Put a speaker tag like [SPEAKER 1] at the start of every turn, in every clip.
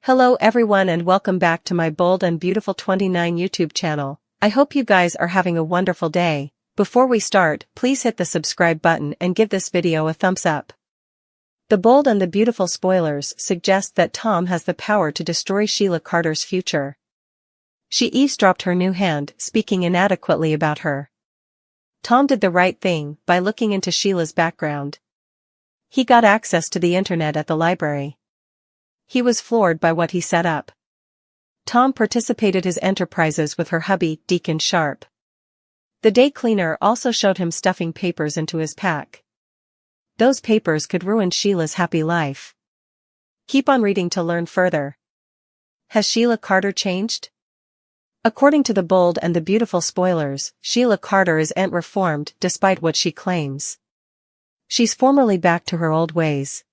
[SPEAKER 1] Hello everyone and welcome back to my Bold and Beautiful 29 YouTube channel. I hope you guys are having a wonderful day. Before we start, please hit the subscribe button and give this video a thumbs up. The Bold and the Beautiful spoilers suggest that Tom has the power to destroy Sheila Carter's future. She eavesdropped her new hand, speaking inadequately about her. Tom did the right thing by looking into Sheila's background. He got access to the internet at the library. He was floored by what he set up. Tom participated his enterprises with her hubby, Deacon Sharp. The day cleaner also showed him stuffing papers into his pack. Those papers could ruin Sheila's happy life. Keep on reading to learn further. Has Sheila Carter changed? According to the Bold and the Beautiful spoilers, Sheila Carter isn't reformed despite what she claims. She's formally back to her old ways.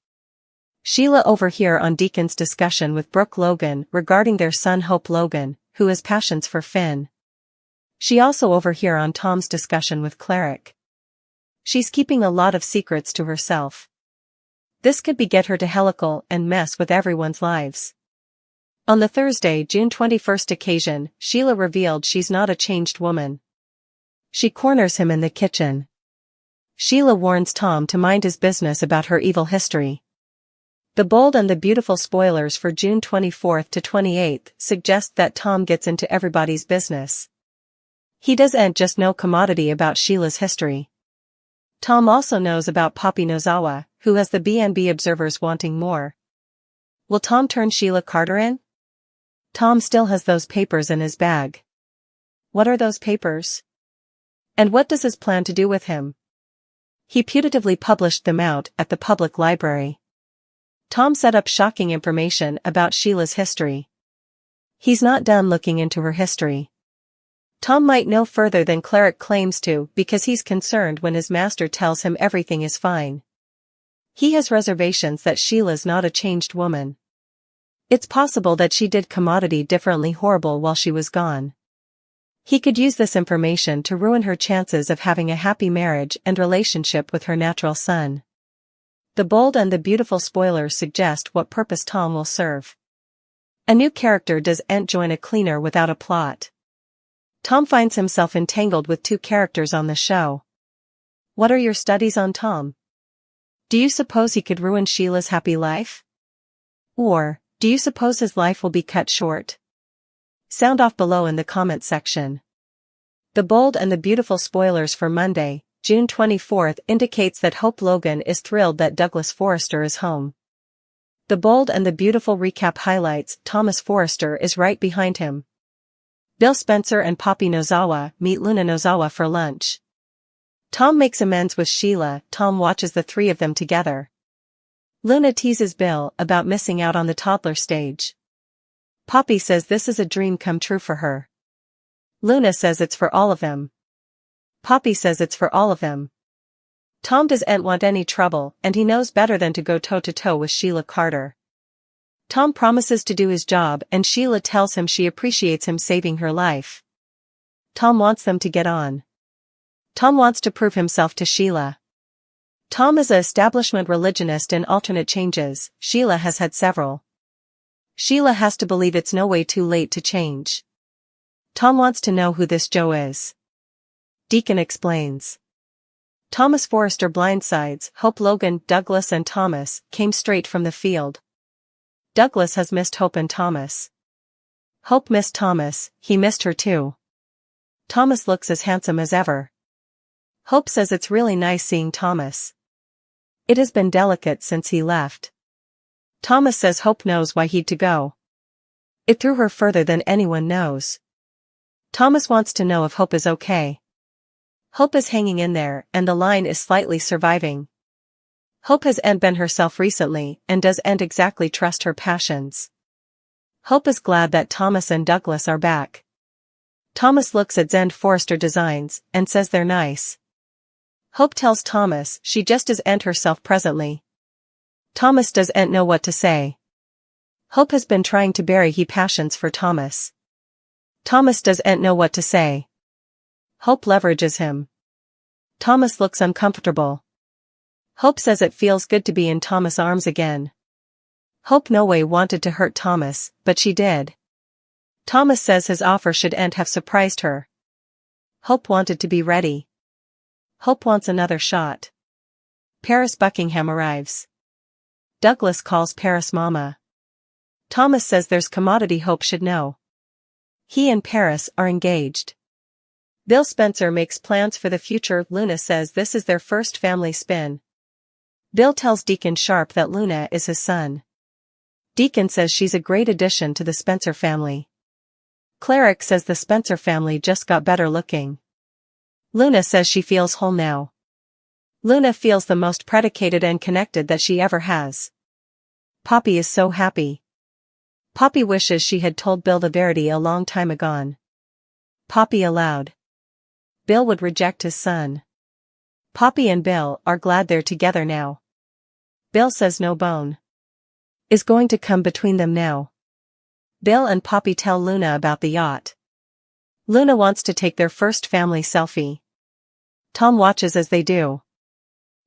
[SPEAKER 1] Sheila overhear on Deacon's discussion with Brooke Logan regarding their son Hope Logan, who has passions for Finn. She also overhear on Tom's discussion with Cleric. She's keeping a lot of secrets to herself. This could be get her to helical and mess with everyone's lives. On the Thursday, June 21st occasion, Sheila revealed she's not a changed woman. She corners him in the kitchen. Sheila warns Tom to mind his business about her evil history. The Bold and the Beautiful spoilers for June 24th to 28th suggest that Tom gets into everybody's business. He doesn't just know commodity about Sheila's history. Tom also knows about Poppy Nozawa, who has the BNB observers wanting more. Will Tom turn Sheila Carter in? Tom still has those papers in his bag. What are those papers? And what does his plan to do with him? He putatively published them out at the public library. Tom set up shocking information about Sheila's history. He's not done looking into her history. Tom might know further than Cleric claims to because he's concerned when his master tells him everything is fine. He has reservations that Sheila's not a changed woman. It's possible that she did commodity differently horrible while she was gone. He could use this information to ruin her chances of having a happy marriage and relationship with her natural son. The Bold and the Beautiful spoilers suggest what purpose Tom will serve. A new character doesn't join a cleaner without a plot. Tom finds himself entangled with two characters on the show. What are your studies on Tom? Do you suppose he could ruin Sheila's happy life? Or, do you suppose his life will be cut short? Sound off below in the comment section. The Bold and the Beautiful spoilers for Monday, June 24th indicates that Hope Logan is thrilled that Douglas Forrester is home. The Bold and the Beautiful recap highlights Thomas Forrester is right behind him. Bill Spencer and Poppy Nozawa meet Luna Nozawa for lunch. Tom makes amends with Sheila. Tom watches the three of them together. Luna teases Bill about missing out on the toddler stage. Poppy says this is a dream come true for her. Luna says it's for all of them. Poppy says it's for all of them. Tom doesn't want any trouble and he knows better than to go toe-to-toe with Sheila Carter. Tom promises to do his job and Sheila tells him she appreciates him saving her life. Tom wants them to get on. Tom wants to prove himself to Sheila. Tom is an establishment religionist in alternate changes. Sheila has had several. Sheila has to believe it's no way too late to change. Tom wants to know who this Joe is. Deacon explains. Thomas Forrester blindsides Hope Logan. Douglas and Thomas came straight from the field. Douglas has missed Hope and Thomas. Hope missed Thomas, he missed her too. Thomas looks as handsome as ever. Hope says it's really nice seeing Thomas. It has been delicate since he left. Thomas says Hope knows why he'd to go. It threw her further than anyone knows. Thomas wants to know if Hope is okay. Hope is hanging in there and the line is slightly surviving. Hope hasn't been herself recently and doesn't exactly trust her passions. Hope is glad that Thomas and Douglas are back. Thomas looks at Zend Forrester designs and says they're nice. Hope tells Thomas she just isn't herself presently. Thomas doesn't know what to say. Hope has been trying to bury he passions for Thomas. Thomas doesn't know what to say. Hope leverages him. Thomas looks uncomfortable. Hope says it feels good to be in Thomas' arms again. Hope no way wanted to hurt Thomas, but she did. Thomas says his offer shouldn't have surprised her. Hope wanted to be ready. Hope wants another shot. Paris Buckingham arrives. Douglas calls Paris Mama. Thomas says there's commodity Hope should know. He and Paris are engaged. Bill Spencer makes plans for the future. Luna says this is their first family spin. Bill tells Deacon Sharp that Luna is his son. Deacon says she's a great addition to the Spencer family. Cleric says the Spencer family just got better looking. Luna says she feels whole now. Luna feels the most predicated and connected that she ever has. Poppy is so happy. Poppy wishes she had told Bill the verity a long time ago. Poppy aloud. Bill would reject his son. Poppy and Bill are glad they're together now. Bill says no bone is going to come between them now. Bill and Poppy tell Luna about the yacht. Luna wants to take their first family selfie. Tom watches as they do.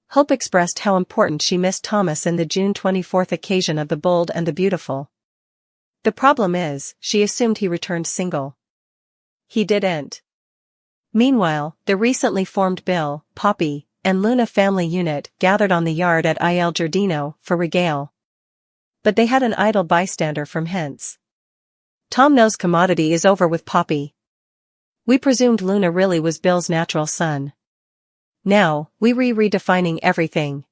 [SPEAKER 1] Hope expressed how important she missed Thomas in the June 24th occasion of the Bold and the Beautiful. The problem is, she assumed he returned single. He didn't. Meanwhile, the recently formed Bill, Poppy, and Luna family unit gathered on the yard at Il Giardino for regale. But they had an idle bystander from hence. Tom knows commodity is over with Poppy. We presumed Luna really was Bill's natural son. Now, we redefining everything.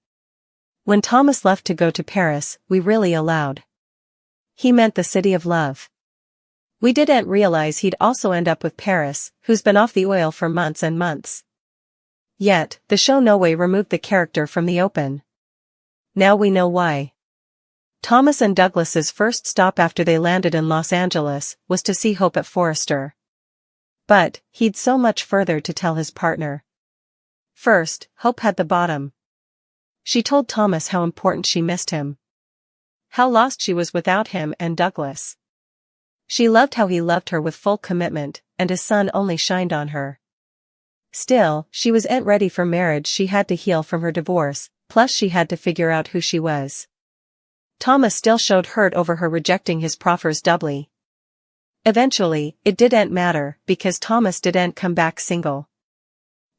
[SPEAKER 1] When Thomas left to go to Paris, we really allowed. He meant the city of love. We didn't realize he'd also end up with Paris, who's been off the oil for months and months. Yet, the show no way removed the character from the open. Now we know why. Thomas and Douglas's first stop after they landed in Los Angeles was to see Hope at Forrester. But, he'd so much further to tell his partner. First, Hope had the bottom. She told Thomas how important she missed him. How lost she was without him and Douglas. She loved how he loved her with full commitment, and his son only shined on her. Still, she wasn't ready for marriage. She had to heal from her divorce, plus she had to figure out who she was. Thomas still showed hurt over her rejecting his proffers doubly. Eventually, it didn't matter, because Thomas didn't come back single.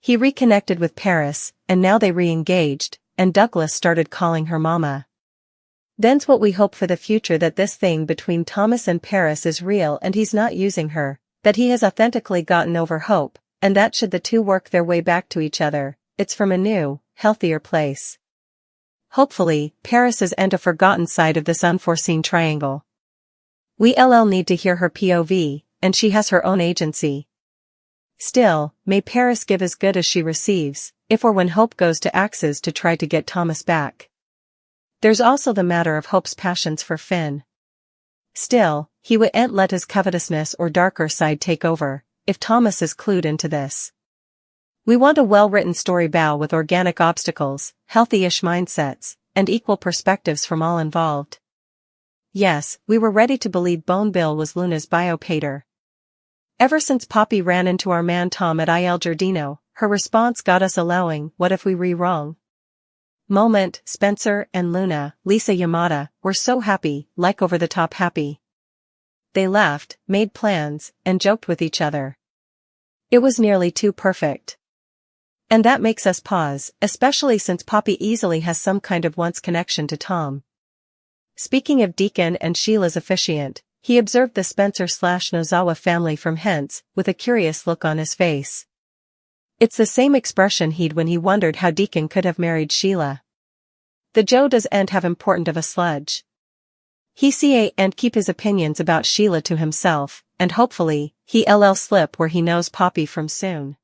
[SPEAKER 1] He reconnected with Paris, and now they re-engaged, and Douglas started calling her Mama. Then's what we hope for the future, that this thing between Thomas and Paris is real and he's not using her, that he has authentically gotten over Hope, and that should the two work their way back to each other, it's from a new, healthier place. Hopefully, Paris isn't a forgotten side of this unforeseen triangle. We need to hear her POV, and she has her own agency. Still, may Paris give as good as she receives, if or when Hope goes to axes to try to get Thomas back. There's also the matter of Hope's passions for Finn. Still, he wouldn't let his covetousness or darker side take over, if Thomas is clued into this. We want a well-written story bow with organic obstacles, healthy-ish mindsets, and equal perspectives from all involved. Yes, we were ready to believe Bone Bill was Luna's biopater. Ever since Poppy ran into our man Tom at Il Giardino, her response got us allowing what if we wrong. Moment, Spencer and Luna, Lisa Yamada, were so happy, like over-the-top happy. They laughed, made plans, and joked with each other. It was nearly too perfect. And that makes us pause, especially since Poppy easily has some kind of once connection to Tom. Speaking of Deacon and Sheila's officiant, he observed the Spencer/Nozawa family from hence, with a curious look on his face. It's the same expression he'd when he wondered how Deacon could have married Sheila. The Joe doesn't have important of a sludge. He and keep his opinions about Sheila to himself, and hopefully, he'll slip where he knows Poppy from soon.